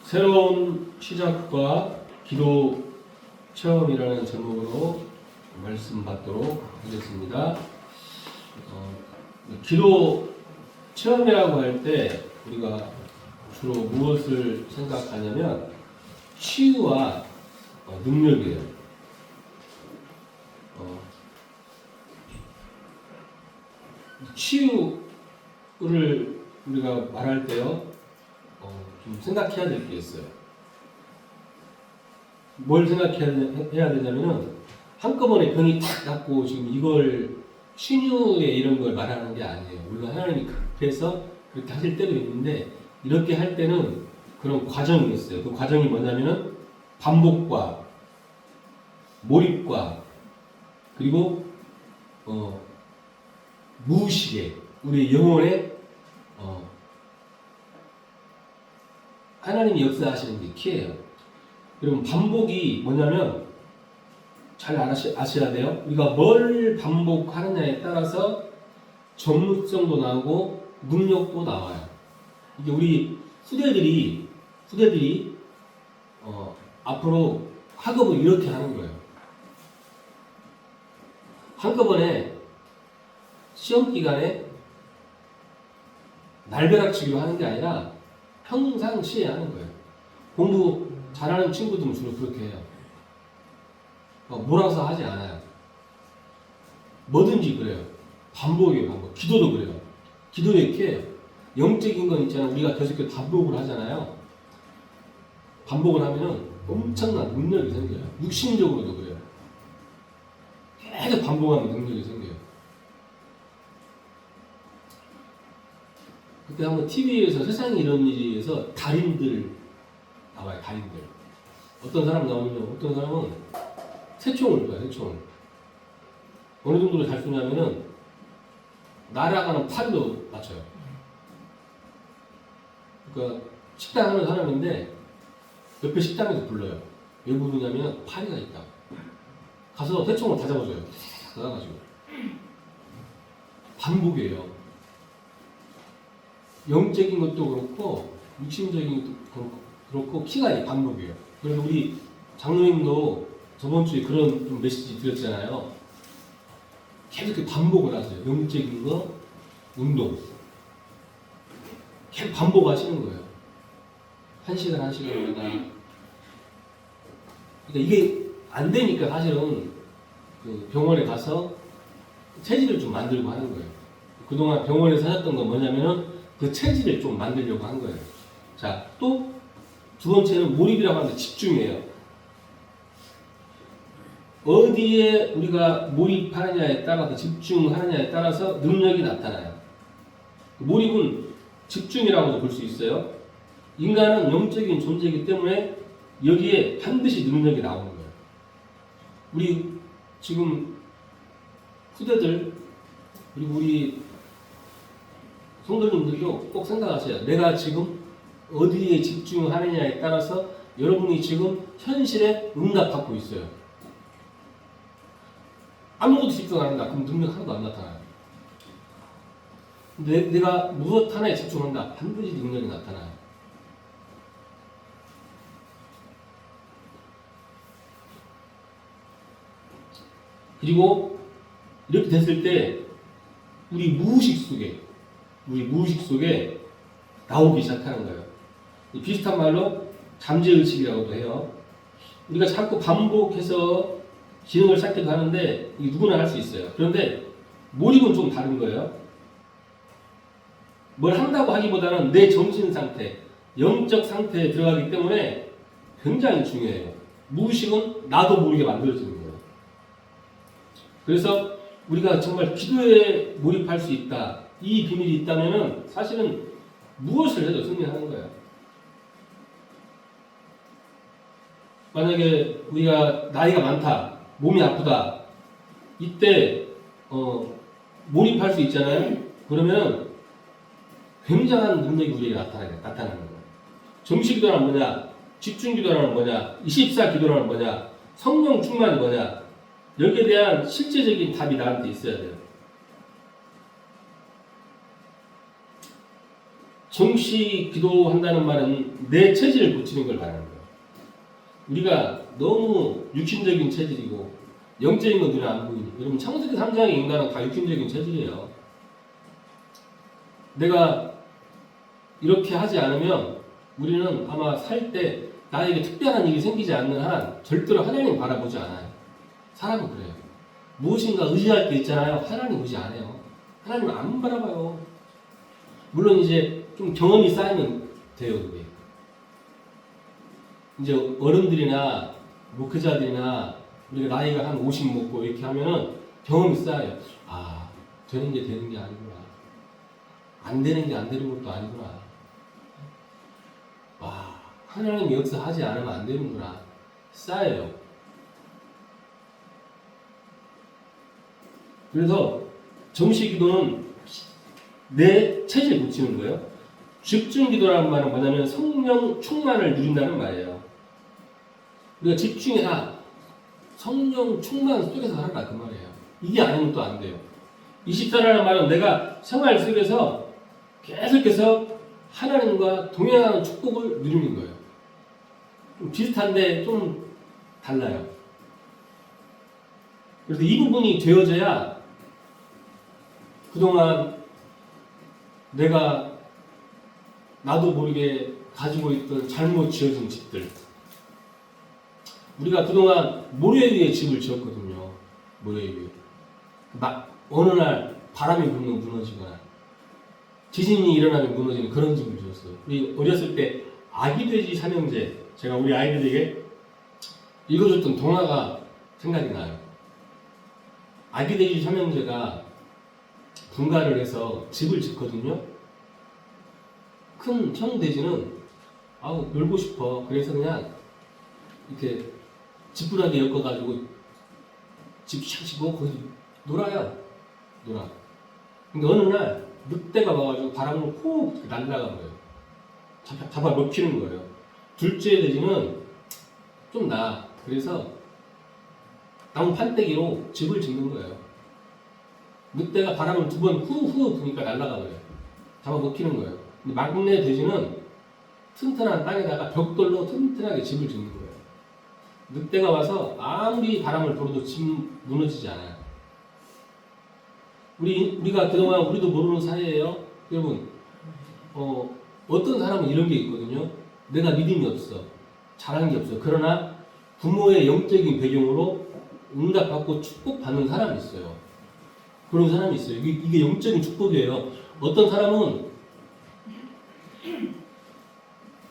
새로운 시작과 기도 체험이라는 제목으로 말씀 받도록 하겠습니다. 기도 체험이라고 할 때 우리가 주로 무엇을 생각하냐면 치유와 능력이에요. 치유를 우리가 말할 때요, 좀 생각해야 될 게 있어요. 뭘 생각해야 되냐면은 한꺼번에 병이 탁 낫고 지금 이걸 신유에 이런 걸 말하는 게 아니에요. 물론 하나님이 그래서 그렇게 하실 때도 있는데 이렇게 할 때는 그런 과정이 있어요. 그 과정이 뭐냐면은 반복과 몰입과 그리고 무의식에 우리 영혼에 하나님이 역사하시는 게 키예요. 여러분 반복이 뭐냐면 잘 아셔야 돼요. 우리가 뭘 반복하느냐에 따라서 전문성도 나오고 능력도 나와요. 이게 우리 후대들이 앞으로 학업을 이렇게 하는 거예요. 한꺼번에 시험 기간에 날벼락치기로 하는 게 아니라 평상시에 하는 거예요. 공부 잘하는 친구들은 주로 그렇게 해요. 몰아서 하지 않아요. 뭐든지 그래요. 반복이에요, 반복. 기도도 그래요. 기도도 이렇게 해요. 영적인 건 있잖아요. 우리가 계속 반복을 하잖아요. 반복을 하면은 엄청난 능력이 생겨요. 육신적으로도 그래요. 계속 반복하면 능력이 생겨요. 그때 한번 TV에서 세상에 이런 일에서 달인들 나와요. 달인들. 어떤 사람 나오면요. 어떤 사람은 새총을 쏴요. 새총을. 어느 정도로 잘 쏘냐면은 날아가는 파리도 맞춰요. 그러니까 식당 하는 사람인데 옆에 식당에서 불러요. 왜 부르냐면 파리가 있다. 가서 새총을 다 잡아줘요. 나가가지고 반복이에요. 영적인 것도 그렇고 육신적인 것도 그렇고 키가 반복이에요. 그래서 우리 장로님도 저번 주에 그런 좀 메시지 드렸잖아요. 계속 이렇게 반복을 하세요. 영적인 거, 운동. 계속 반복하시는 거예요. 1시간, 1시간마다. 그러니까 이게 안 되니까 사실은 그 병원에 가서 체질을 좀 만들고 하는 거예요. 그동안 병원에서 하셨던 건 뭐냐면은 그 체질을 좀 만들려고 한 거예요. 자, 또 두 번째는 몰입이라고 하는데 집중이에요. 어디에 우리가 몰입하느냐에 따라서 집중하느냐에 따라서 능력이 나타나요. 몰입은 집중이라고도 볼 수 있어요. 인간은 영적인 존재이기 때문에 여기에 반드시 능력이 나오는 거예요. 우리 지금 후대들 그리고 우리 성도님들도 꼭 생각하세요. 내가 지금 어디에 집중하느냐에 따라서 여러분이 지금 현실에 응답받고 있어요. 아무것도 집중 안 한다. 그럼 능력 하나도 안 나타나요. 내가 무엇 하나에 집중한다. 반드시 능력이 나타나요. 그리고 이렇게 됐을 때 우리 무의식 속에 나오기 시작하는 거예요. 비슷한 말로 잠재의식이라고도 해요. 우리가 자꾸 반복해서 기능을 쌓기도 하는데 이게 누구나 할 수 있어요. 그런데 몰입은 좀 다른 거예요. 뭘 한다고 하기보다는 내 정신 상태, 영적 상태에 들어가기 때문에 굉장히 중요해요. 무의식은 나도 모르게 만들어지는 거예요. 그래서 우리가 정말 기도에 몰입할 수 있다. 이 비밀이 있다면은 사실은 무엇을 해도 승리하는 거예요. 만약에 우리가 나이가 많다, 몸이 아프다, 이때 몰입할 수 있잖아요. 그러면 굉장한 능력이 우리에게 나타나는 거예요. 정시기도란 뭐냐? 집중기도란 뭐냐? 24기도란 뭐냐? 성령 충만이 뭐냐? 여기에 대한 실제적인 답이 나한테 있어야 돼요. 정시 기도한다는 말은 내 체질을 고치는 걸 말하는 거예요. 우리가 너무 육신적인 체질이고 영적인 건 눈에 안 보이니. 여러분 창세기 3장의 인간은 다 육신적인 체질이에요. 내가 이렇게 하지 않으면 우리는 아마 살 때 나에게 특별한 일이 생기지 않는 한 절대로 하나님 바라보지 않아요. 사람은 그래요. 무엇인가 의지할 때 있잖아요. 하나님 의지 안 해요. 하나님 안 바라봐요. 물론 이제 좀 경험이 쌓이면 돼요. 그게. 이제 어른들이나 목회자들이나 우리가 나이가 한 50 먹고 이렇게 하면은 경험이 쌓여요. 아, 되는 게 되는 게 아니구나. 안 되는 게 안 되는 것도 아니구나. 와, 하나님이 역사하지 않으면 안 되는구나. 쌓여요. 그래서 정시 기도는 내 체질 고치는 거예요. 집중 기도라는 말은 뭐냐면 성령 충만을 누린다는 말이에요. 우리가 집중해라. 성령 충만 속에서 하라 그 말이에요. 이게 아니면 또 안 돼요. 24라는 말은 내가 생활 속에서 계속해서 하나님과 동행하는 축복을 누리는 거예요. 좀 비슷한데 좀 달라요. 그래서 이 부분이 되어져야 그동안 내가 나도 모르게 가지고 있던 잘못 지어진 집들, 우리가 그동안 모래 위에 집을 지었거든요. 모래 위에. 어느 날 바람이 불면 무너지거나 지진이 일어나면 무너지는 그런 집을 지었어요. 우리 어렸을 때 아기돼지 삼형제, 제가 우리 아이들에게 읽어줬던 동화가 생각이 나요. 아기돼지 삼형제가 분가를 해서 집을 짓거든요. 큰 형돼지는 아우 놀고 싶어. 그래서 그냥 이렇게 지푸라기 엮어가지고 집 샥 짓고 거기서 놀아요. 놀아. 근데 어느 날 늑대가 와가지고 바람을 콕 날라가 버려요. 잡아 먹히는 거예요. 둘째 돼지는 좀 나아. 그래서 나무 판때기로 집을 짓는 거예요. 늑대가 바람을 두 번 후후 부니까 날아가 버려요. 잡아 먹히는 거예요. 근데 막내 돼지는 튼튼한 땅에다가 벽돌로 튼튼하게 집을 짓는 거예요. 늑대가 와서 아무리 바람을 불어도 집 무너지지 않아요. 우리가 그동안 우리도 모르는 사이에요. 여러분, 어떤 사람은 이런 게 있거든요. 내가 믿음이 없어. 잘한 게 없어. 그러나 부모의 영적인 배경으로 응답받고 축복받는 사람이 있어요. 그런 사람이 있어요. 이게 영적인 축복이에요. 어떤 사람은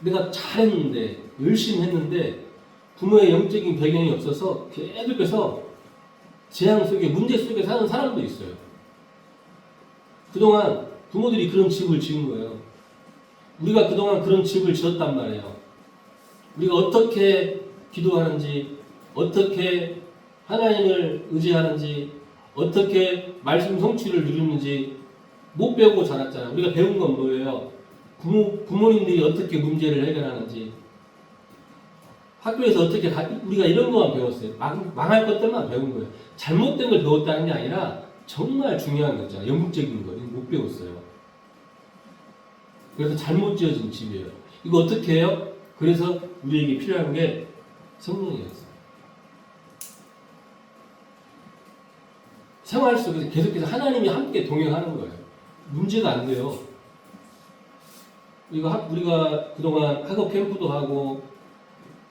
내가 잘했는데, 열심히 했는데, 부모의 영적인 배경이 없어서 계속해서 재앙 속에, 문제 속에 사는 사람도 있어요. 그동안 부모들이 그런 집을 지은 거예요. 우리가 그동안 그런 집을 지었단 말이에요. 우리가 어떻게 기도하는지, 어떻게 하나님을 의지하는지, 어떻게 말씀 성취를 누리는지 못 배우고 자랐잖아요. 우리가 배운 건 뭐예요? 부모님들이 어떻게 문제를 해결하는지, 학교에서 어떻게 우리가 이런 것만 배웠어요. 망할 것들만 배운 거예요. 잘못된 걸 배웠다는 게 아니라 정말 중요한 거 있잖아요. 영국적인 거 못 배웠어요. 그래서 잘못 지어진 집이에요. 이거 어떻게 해요? 그래서 우리에게 필요한 게 성령이었어요. 생활 속에서 계속해서 하나님이 함께 동행하는 거예요. 문제가 안 돼요. 우리가 그동안 학업 캠프도 하고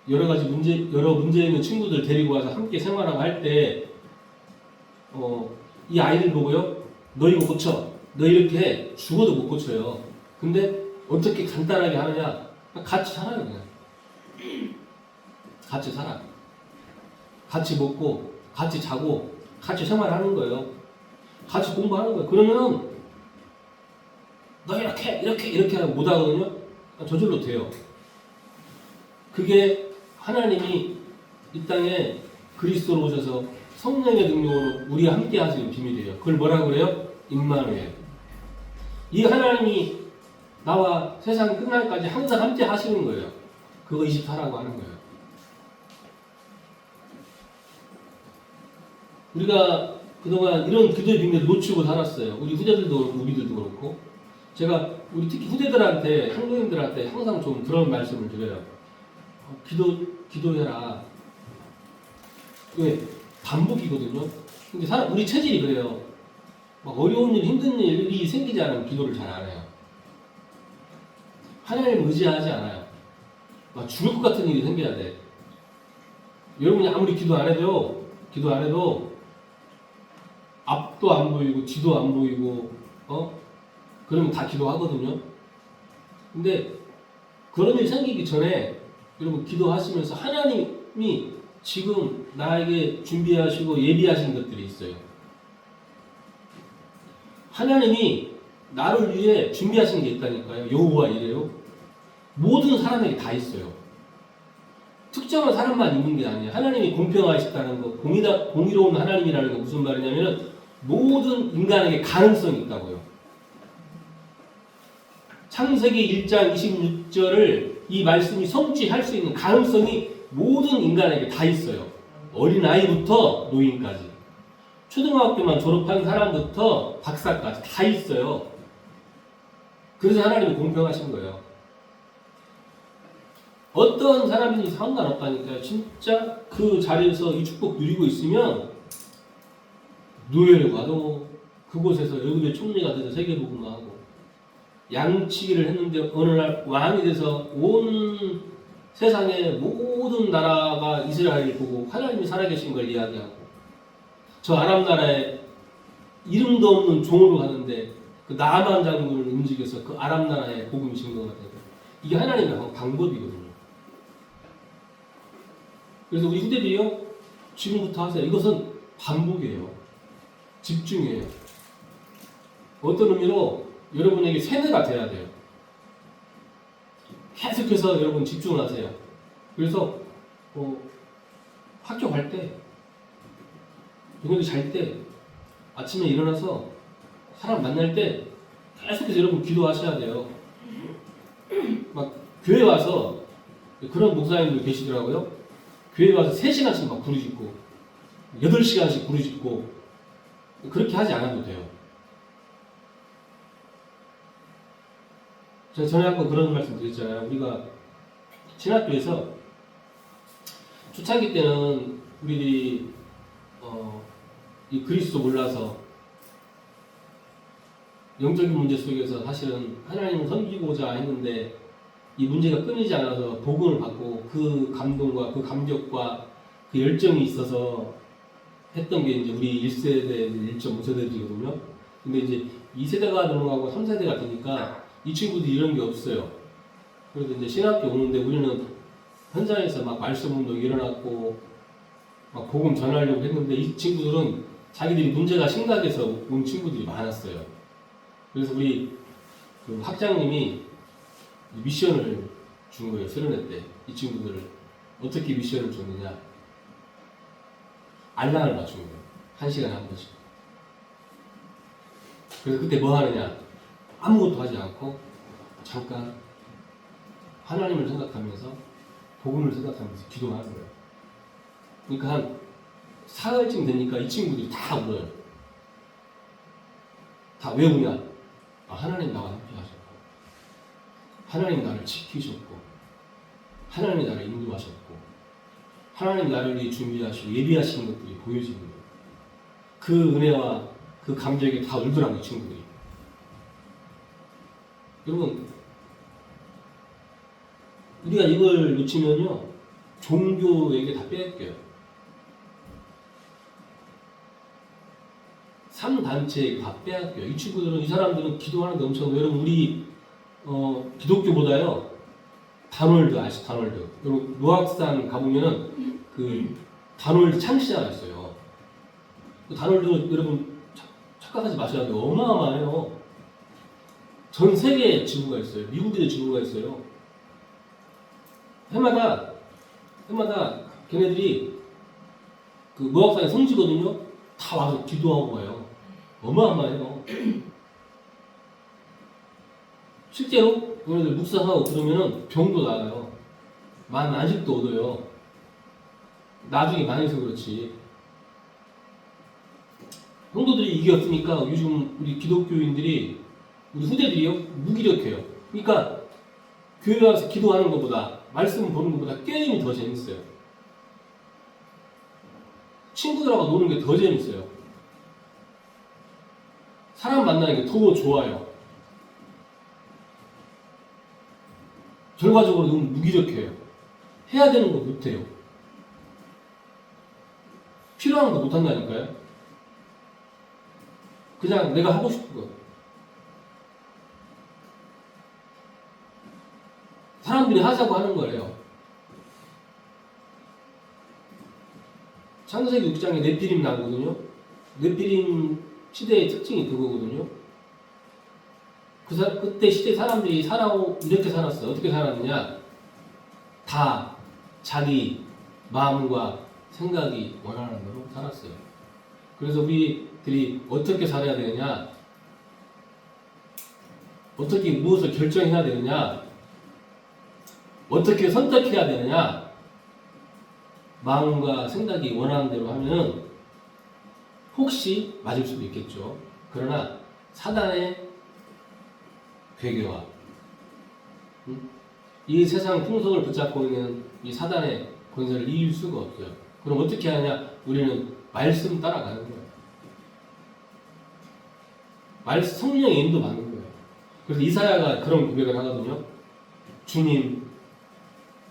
여러 문제 있는 친구들 데리고 와서 함께 생활하고 할 때, 이 아이들 보고요, 너 이거 고쳐. 너 이렇게 해. 죽어도 못 고쳐요. 근데 어떻게 간단하게 하느냐? 같이 살아요, 그냥. 같이 살아. 같이 먹고, 같이 자고, 같이 생활하는 거예요. 같이 공부하는 거예요. 그러면 너 이렇게 하면 못 하거든요? 저절로 돼요. 그게 하나님이 이 땅에 그리스도로 오셔서 성령의 능력으로 우리와 함께 하시는 비밀이에요. 그걸 뭐라고 그래요? 임마누엘. 이 하나님이 나와 세상 끝날까지 항상 함께 하시는 거예요. 그거 24라고 하는 거예요. 우리가 그동안 이런 기도의 비밀을 놓치고 살았어요. 우리 후대들도 그렇고 우리들도 그렇고. 제가 우리 특히 후대들한테, 성도님들한테 항상 좀 그런 말씀을 드려요. 기도해라. 왜? 반복이거든요. 근데 우리 체질이 그래요. 막 어려운 일, 힘든 일이 생기지 않으면 기도를 잘 안 해요. 하나님 의지하지 않아요. 막 죽을 것 같은 일이 생겨야 돼. 여러분이 아무리 기도 안 해도 앞도 안 보이고 뒤도 안 보이고 그러면 다 기도하거든요. 근데 그런 일이 생기기 전에 여러분 기도하시면서 하나님이 지금 나에게 준비하시고 예비하신 것들이 있어요. 하나님이 나를 위해 준비하신 게 있다니까요. 여호와 이래요. 모든 사람에게 다 있어요. 특정한 사람만 있는 게 아니에요. 하나님이 공평하시다는 거, 공의로운 하나님이라는 거 무슨 말이냐면 모든 인간에게 가능성이 있다고요. 창세기 1장 26절을 이 말씀이 성취할 수 있는 가능성이 모든 인간에게 다 있어요. 어린아이부터 노인까지. 초등학교만 졸업한 사람부터 박사까지 다 있어요. 그래서 하나님이 공평하신 거예요. 어떤 사람인지 상관없다니까요. 진짜 그 자리에서 이 축복 누리고 있으면 노예를 가도 그곳에서 여기에 총리가 돼서 세계복음화하고 양치기를 했는데 어느 날 왕이 돼서 온 세상의 모든 나라가 이스라엘을 보고 하나님이 살아계신 걸 이야기하고 저 아람 나라에 이름도 없는 종으로 가는데 그 나만 장군을 움직여서 그 아람 나라에 복음이 증거가 되고 이게 하나님의 방법이거든요. 그래서 우리 후대들이요 지금부터 하세요. 이것은 반복이에요. 집중이에요. 어떤 의미로 여러분에게 세뇌가 돼야 돼요. 계속해서 여러분 집중을 하세요. 그래서 학교 갈 때, 저녁에 잘 때, 아침에 일어나서 사람 만날 때 계속해서 여러분 기도하셔야 돼요. 막 교회 와서 그런 목사님들 계시더라고요. 교회 와서 3시간씩 막 부르짖고 8시간씩 부르짖고 그렇게 하지 않아도 돼요. 제가 전에 한번 그런 말씀 드렸잖아요. 우리가 신학교에서 초창기 때는 우리들이 이 그리스도 몰라서 영적인 문제 속에서 사실은 하나님을 섬기고자 했는데 이 문제가 끊이지 않아서 복음을 받고 그 감동과 그 감격과 그 열정이 있어서 했던 게 이제 우리 1세대, 1.5세대들이거든요. 근데 이제 2세대가 넘어가고 3세대가 되니까 이 친구들이 이런 게 없어요. 그래서 이제 신학교 오는데 우리는 현장에서 막 말씀 운동이 일어났고 막 복음 전하려고 했는데 이 친구들은 자기들이 문제가 심각해서 온 친구들이 많았어요. 그래서 우리 그 학장님이 미션을 준 거예요. 수련회 때 이 친구들을 어떻게 미션을 줬느냐? 알람을 맞춘 거예요. 1시간에 한 번씩. 그래서 그때 뭐 하느냐? 아무것도 하지 않고 잠깐 하나님을 생각하면서 복음을 생각하면서 기도하는 거예요. 그러니까 한 사흘쯤 되니까 이 친구들이 다 울어요. 다 왜 우냐? 하나님 나와 함께 하셨고 하나님 나를 지키셨고 하나님이 나를 인도하셨고 하나님 나를 위해 준비하시고 예비하신 것들이 보여지는 거예요. 그 은혜와 그 감격에 다 울더라고요. 이 친구들이. 여러분 우리가 이걸 놓치면요 종교에게 다 뺏겨요. 3단체에게 다 빼앗겨요. 이 친구들은, 이 사람들은 기도하는데 엄청, 여러분 우리 기독교보다요 단월드 아시죠? 단월드. 여러분 노악산 가보면은 그 단월드 창시자가 있어요. 그 단월드 여러분 착각하지 마셔야 돼요. 어마어마해요. 전 세계에 지구가 있어요. 미국에도 지구가 있어요. 해마다 걔네들이 그 노악산의 성지거든요. 다 와서 기도하고 가요. 어마어마해요. 실제로 얘네들 묵상하고 그러면은 병도 나아요. 많은 안식도 얻어요. 나중에 많이 해서 그렇지. 성도들이 이게 없으니까 요즘 우리 기독교인들이 우리 후대들이요 무기력해요. 그러니까 교회 와서 기도하는 것보다 말씀 보는 것보다 게임이 더 재밌어요. 친구들하고 노는 게 더 재밌어요. 사람 만나는 게 더 좋아요. 결과적으로 너무 무기력해요. 해야 되는 거 못해요. 필요한 거 못한다니까요. 그냥 내가 하고 싶은 거. 사람들이 하자고 하는 거예요. 창세기 6장에 네피림 나오거든요. 네피림 시대의 특징이 그거거든요. 그때 시대 사람들이 이렇게 살았어요. 어떻게 살았느냐? 다 자기 마음과 생각이 원하는 대로 살았어요. 그래서 우리들이 어떻게 살아야 되느냐? 어떻게 무엇을 결정해야 되느냐? 어떻게 선택해야 되느냐? 마음과 생각이 원하는 대로 하면은 혹시 맞을 수도 있겠죠. 그러나 사단의 괴계와 이 세상 풍속을 붙잡고 있는 이 사단의 권세를 이길 수가 없어요. 그럼 어떻게 하냐? 우리는 말씀 따라가는 거예요. 성령의 인도 받는 거예요. 그래서 이사야가 그런 고백을 하거든요. 주님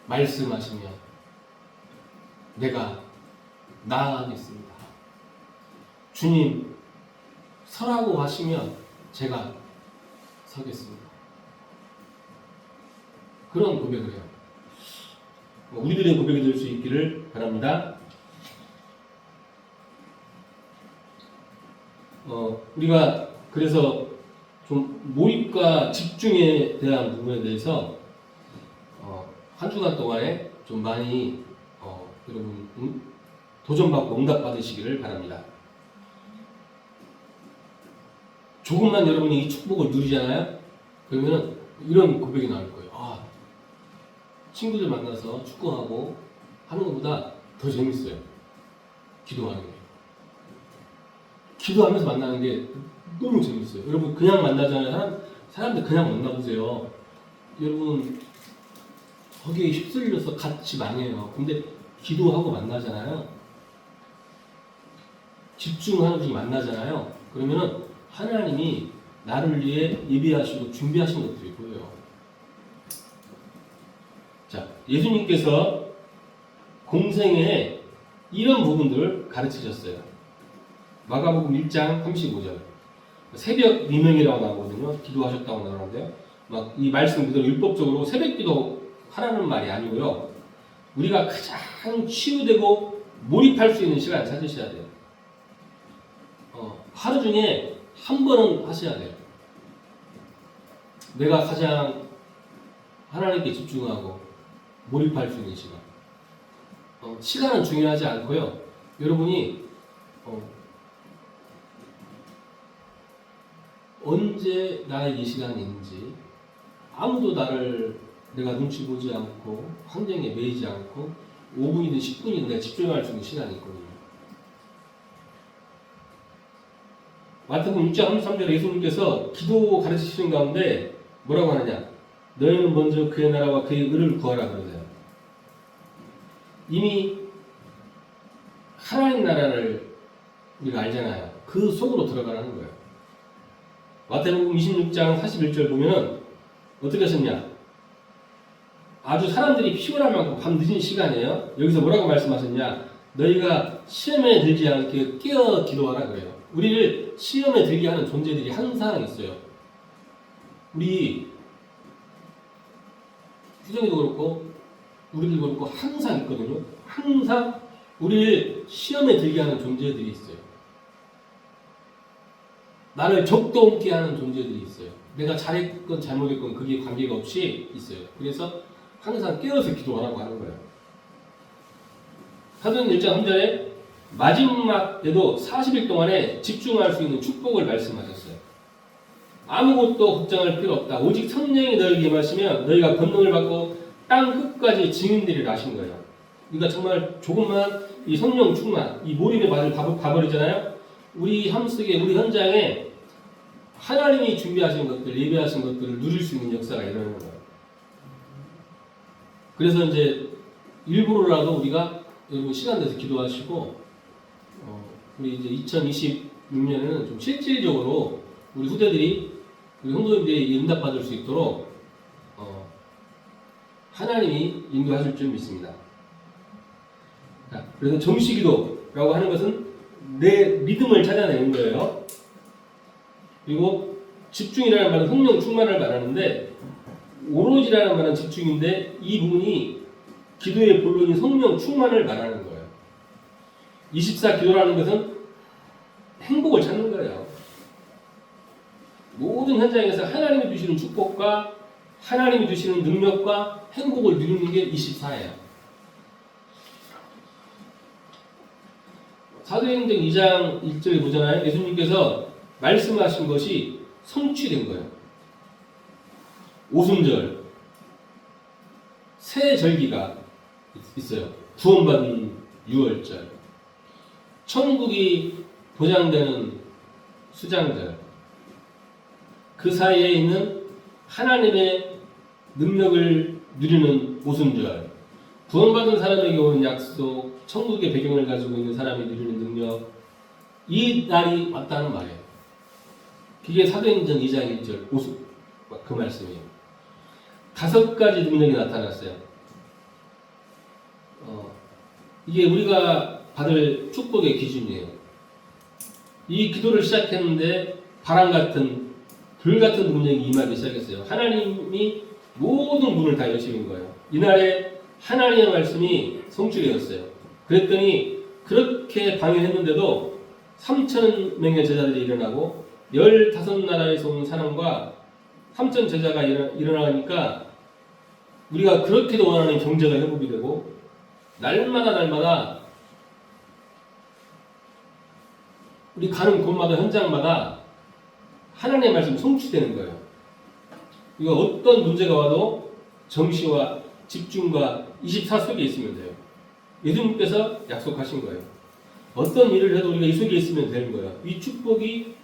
말씀하시면 내가 나아가겠습니다. 주님 서라고 하시면 제가 서겠습니다. 그런 고백을 해요. 우리들의 고백이 될 수 있기를 바랍니다. 우리가 그래서 좀 몰입과 집중에 대한 부분에 대해서 한 주간 동안에 좀 많이 여러분 도전받고 응답받으시기를 바랍니다. 조금만 여러분이 이 축복을 누리잖아요? 그러면 이런 고백이 나올 거예요. 친구들 만나서 축구하고 하는 것보다 더 재밌어요. 기도하는 게. 기도하면서 만나는 게 너무 재밌어요. 여러분 그냥 만나잖아요. 사람들 그냥 만나보세요. 여러분 거기에 휩쓸려서 같이 망해요. 근데 기도하고 만나잖아요. 집중하고 만나잖아요. 그러면은 하나님이 나를 위해 예비하시고 준비하신 것들이 보여요. 자, 예수님께서 공생에 이런 부분들을 가르치셨어요. 마가복음 1장 35절. 새벽 미명이라고 나오거든요. 기도하셨다고 나오는데요. 막 이 말씀 그대로 율법적으로 새벽 기도 하라는 말이 아니고요. 우리가 가장 치유되고 몰입할 수 있는 시간을 찾으셔야 돼요. 하루 중에 한 번은 하셔야 돼요. 내가 가장 하나님께 집중하고 몰입할 수 있는 시간. 시간은 중요하지 않고요. 여러분이 언제 나의 이 시간이 있는지 아무도 내가 눈치 보지 않고 환경에 매이지 않고 5분이든 10분이든 내가 집중할 수 있는 시간이 있거든요. 마태복음 6장 33절에 예수님께서 기도 가르치시는 가운데 뭐라고 하느냐? 너희는 먼저 그의 나라와 그의 의를 구하라 그러세요. 이미 하나님 나라를 우리가 알잖아요. 그 속으로 들어가라는 거예요. 마태복음 26장 41절 보면은 어떻게 하셨냐? 아주 사람들이 피곤할 만큼 밤 늦은 시간이에요. 여기서 뭐라고 말씀하셨냐? 너희가 시험에 들지 않게 깨어 기도하라 그래요. 우리를 시험에 들게 하는 존재들이 항상 있어요. 우리 휴정이도 그렇고 우리도 그렇고 항상 있거든요. 항상 우리를 시험에 들게 하는 존재들이 있어요. 나를 적도 없게 하는 존재들이 있어요. 내가 잘했건 잘못했건 그게 관계가 없이 있어요. 그래서 항상 깨어서 기도하라고 하는 거예요. 사도행 1장 3절에 마지막 때도 40일 동안에 집중할 수 있는 축복을 말씀하셨어요. 아무것도 걱정할 필요 없다. 오직 성령이 너희에게 임하시면 너희가 권능을 받고 땅 끝까지 증인들이라 하신 거예요. 그러니까 정말 조금만 이 성령 충만, 이 몰입의 맛을 봐버리잖아요. 우리 삶 속에, 우리 현장에 하나님이 준비하신 것들, 예배하신 것들을 누릴 수 있는 역사가 일어나는 거예요. 그래서 이제 일부러라도 우리가 여러분 시간 내서 기도하시고 우리 이제 2026년에는 좀 실질적으로 우리 후대들이 우리 성도님들이 응답받을 수 있도록 하나님이 인도하실 줄 믿습니다. 자, 그래서 정시기도라고 하는 것은 내 믿음을 찾아내는 거예요. 그리고 집중이라는 말은 성령 충만을 말하는데 오로지라는 말은 집중인데 이 부분이 기도의 본론인 성령 충만을 말하는 거예요. 24기도라는 것은 행복을 찾는 거예요. 모든 현장에서 하나님이 주시는 축복과 하나님이 주시는 능력과 행복을 누리는 게 24예요. 사도행전 2장 1절에 보잖아요. 예수님께서 말씀하신 것이 성취된 거예요. 오순절, 새 절기가 있어요. 구원받은 6월절, 천국이 보장되는 수장절, 그 사이에 있는 하나님의 능력을 누리는 오순절, 구원받은 사람에게 오는 약속, 천국의 배경을 가지고 있는 사람이 누리는 능력, 이 날이 왔다는 말이에요. 그게 사도행전 2장 1절 그 말씀이에요. 5가지 능력이 나타났어요. 이게 우리가 받을 축복의 기준이에요. 이 기도를 시작했는데 바람 같은 불 같은 능력이 임하기 시작했어요. 하나님이 모든 문을 다 여시는 거예요. 이날에 하나님의 말씀이 성취되었어요. 그랬더니 그렇게 방해했는데도 3,000명의 제자들이 일어나고 15나라에서 온 사람과 3,000 제자가 일어나니까 우리가 그렇게도 원하는 경제가 회복이 되고 날마다 우리 가는 곳마다 현장마다 하나님의 말씀이 성취되는 거예요. 이거 어떤 문제가 와도 정시와 집중과 24 속에 있으면 돼요. 예수님께서 약속하신 거예요. 어떤 일을 해도 우리가 이 속에 있으면 되는 거예요. 이 축복이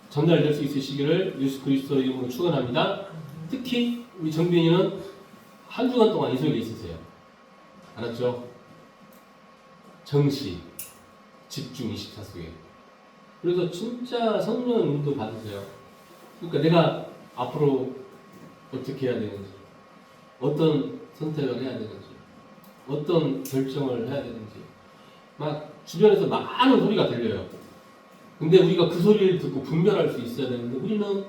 전달될 수 있으시기를 예수 그리스도 이름으로 축원합니다. 특히 우리 정빈이는 한 주간 동안 이 속에 있으세요. 알았죠? 정시, 집중 24 속에. 그래서 진짜 성령 인도 받으세요. 그러니까 내가 앞으로 어떻게 해야 되는지, 어떤 선택을 해야 되는지, 어떤 결정을 해야 되는지, 막 주변에서 많은 소리가 들려요. 근데 우리가 그 소리를 듣고 분별할 수 있어야 되는데 우리는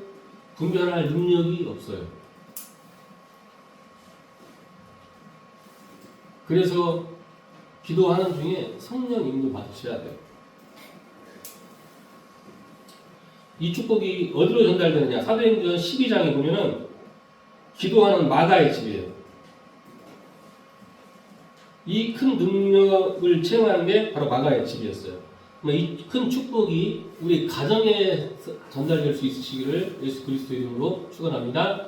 분별할 능력이 없어요. 그래서 기도하는 중에 성령 인도 받으셔야 돼요. 이 축복이 어디로 전달되느냐? 사도행전 12장에 보면은 기도하는 마가의 집이에요. 이 큰 능력을 체험하는 게 바로 마가의 집이었어요. 이 큰 축복이 우리 가정에 전달될 수 있으시기를 예수 그리스도 이름으로 축원합니다.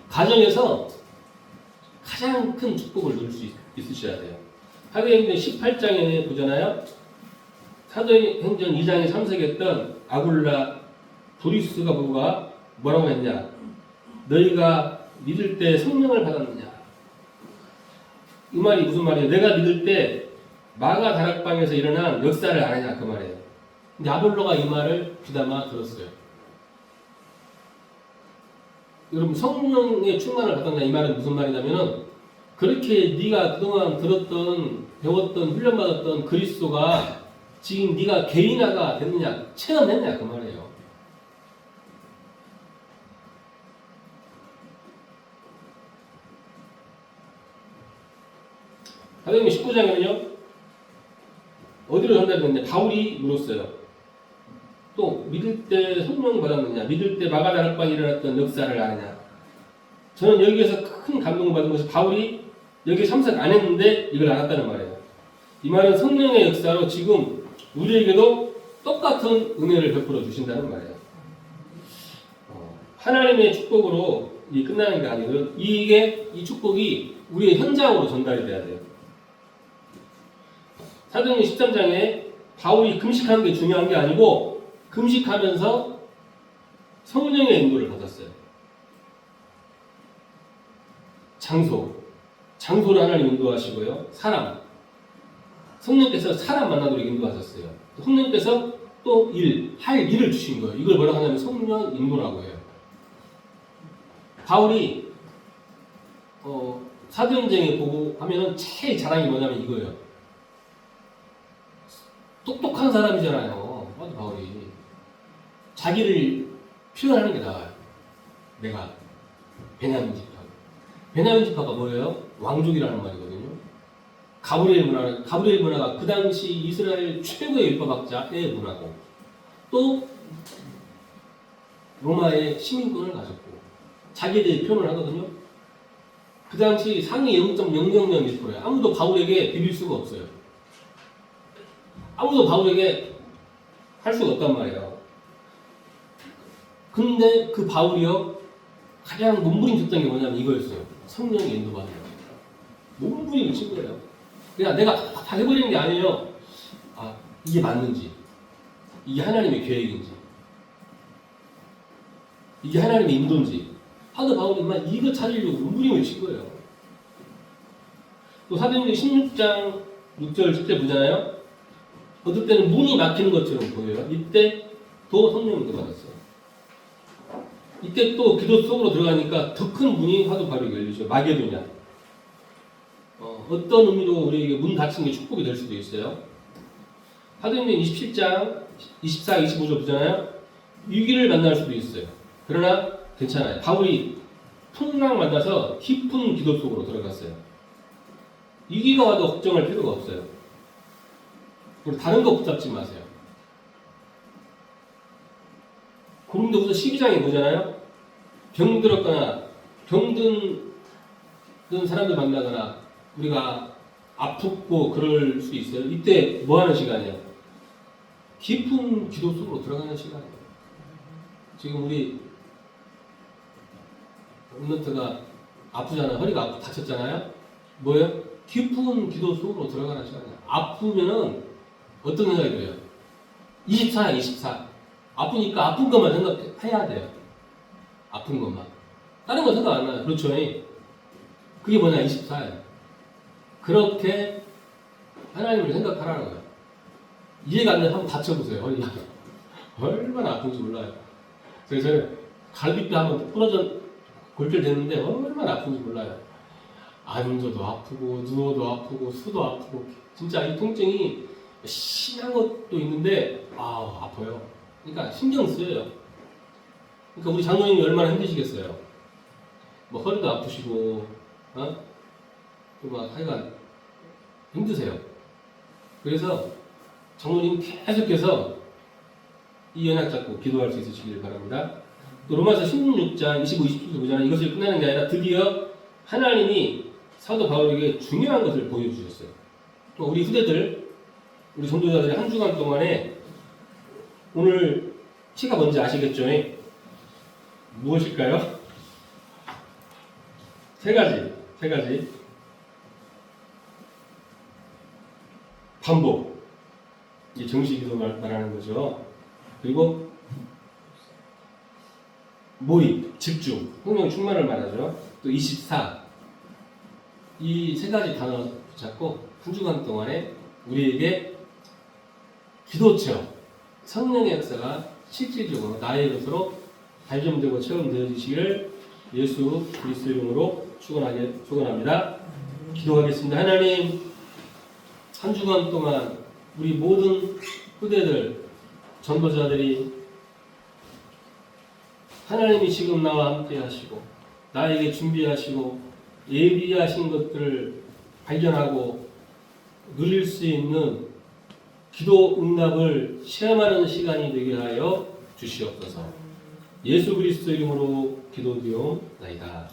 가정에서 가장 큰 축복을 누릴 수 있으셔야 돼요. 사도행전 18장에 보잖아요. 사도행전 2장에 참석했던 아굴라 도리스가 부부가 뭐라고 했냐? 너희가 믿을 때 성령을 받았느냐? 이 말이 무슨 말이에요? 내가 믿을 때 마가 다락방에서 일어난 역사를 아느냐 그 말이에요. 근데 아볼로가 이 말을 귀담아 들었어요. 여러분 성령의 충만을 받았냐 이 말은 무슨 말이냐면은 그렇게 네가 그동안 들었던 배웠던 훈련받았던 그리스도가 지금 네가 개인화가 됐느냐 체험했냐 그 말이에요. 사도행전 19장에는요 어디로 전달됐느냐 바울이 물었어요. 또 믿을 때 성령 받았느냐, 믿을 때 마가 다락방에 일어났던 역사를 아느냐. 저는 여기에서 큰 감동을 받은 것이 바울이 여기 참석 안 했는데 이걸 알았다는 말이에요. 이 말은 성령의 역사로 지금 우리에게도 똑같은 은혜를 베풀어 주신다는 말이에요. 하나님의 축복으로 이 끝나는 게 아니고요. 이 축복이 우리의 현장으로 전달이 돼야 돼요. 사도행전 13장에 바울이 금식하는 게 중요한 게 아니고 금식하면서 성령의 인도를 받았어요. 장소를 하나님 인도하시고요. 사람, 성령께서 사람 만나도록 인도하셨어요. 성령께서 또 할 일을 주신 거예요. 이걸 뭐라고 하냐면 성령 인도라고 해요. 바울이 사도행전에 보고 하면은 제일 자랑이 뭐냐면 이거예요. 똑똑한 사람이잖아요. 맞아, 바울이. 자기를 표현하는 게 나아요. 내가 베냐민 지파. 베냐민 지파가 뭐예요? 왕족이라는 말이거든요. 가브리엘 문화가 그 당시 이스라엘 최고의 율법학자의 문화고, 또 로마의 시민권을 가졌고, 자기에 대해 표현을 하거든요. 그 당시 상위 0.000%예요. 아무도 바울에게 비빌 수가 없어요. 아무도 바울에게 할 수가 없단 말이에요. 근데 그 바울이요, 가장 몸부림쳤던 게 뭐냐면 이거였어요. 성령의 인도받는 거예요. 몸부림을 친 거예요. 그냥 내가 다 해버리는 게 아니에요. 아, 이게 맞는지, 이게 하나님의 계획인지, 이게 하나님의 인도인지. 사도 바울이 이거 찾으려고 몸부림을 친 거예요. 또 사도행전 16장 6절 10절 보잖아요. 어떨 때는 문이 막히는 것처럼 보여요. 이때 또 성령을 받았어요. 이때 또 기도 속으로 들어가니까 더 큰 문이 사도 바울에게 열리죠. 마게도냐. 어떤 의미로 우리에게 문 닫힌 게 축복이 될 수도 있어요. 사도행전 27장 24, 25절 보잖아요. 위기를 만날 수도 있어요. 그러나 괜찮아요. 바울이 풍랑 만나서 깊은 기도 속으로 들어갔어요. 위기가 와도 걱정할 필요가 없어요. 우리 다른 거 붙잡지 마세요. 고린도후서 12장에 보잖아요. 병들었거나 병든 사람들 만나거나 우리가 아프고 그럴 수 있어요. 이때 뭐 하는 시간이에요? 깊은 기도 속으로 들어가는 시간이에요. 지금 우리 홈런트가 아프잖아요. 허리가 다쳤잖아요. 뭐예요? 깊은 기도 속으로 들어가는 시간이에요. 아프면은 어떤 생각이 들어요? 24야, 24. 아프니까 아픈 것만 생각해야 돼요. 아픈 것만. 다른 거 생각 안 나요. 그렇죠? 그게 뭐냐? 24예요. 그렇게 하나님을 생각하라는 거예요. 이해가 안 되면 한번 다쳐보세요. 허리가. 얼마나 아픈지 몰라요. 그래서 갈비뼈 한번 부러져 골절 됐는데 얼마나 아픈지 몰라요. 앉아도 아프고 누워도 아프고 서도 아프고 진짜 이 통증이 심한 것도 있는데 아파요. 그러니까 신경 쓰여요. 그러니까 우리 장로님이 얼마나 힘드시겠어요. 뭐 허리도 아프시고 또 막 하여간 힘드세요. 그래서 장로님 계속해서 이 연약 잡고 기도할 수 있으시길 바랍니다. 또 로마서 16장 25, 27절 보잖아요. 이것을 끝나는 게 아니라 드디어 하나님이 사도 바울에게 중요한 것을 보여주셨어요. 또 우리 후대들, 우리 전도자들이 한 주간 동안에 오늘 키가 뭔지 아시겠죠? 무엇일까요? 세 가지. 반복. 이게 정식기도 말하는 거죠. 그리고 몰입, 집중, 성령 충만을 말하죠. 또 24. 이 세 가지 단어 붙잡고 한 주간 동안에 우리에게 기도체험, 성령의 역사가 실질적으로 나의 것으로 발전되고 체험되어지시기를 예수 그리스도 이름으로 축원합니다. 기도하겠습니다. 하나님, 한 주간 동안 우리 모든 후대들, 전도자들이 하나님이 지금 나와 함께 하시고 나에게 준비하시고 예비하신 것들을 발견하고 누릴 수 있는 기도 응답을 체험하는 시간이 되게 하여 주시옵소서. 예수 그리스도 이름으로 기도드리옵나이다.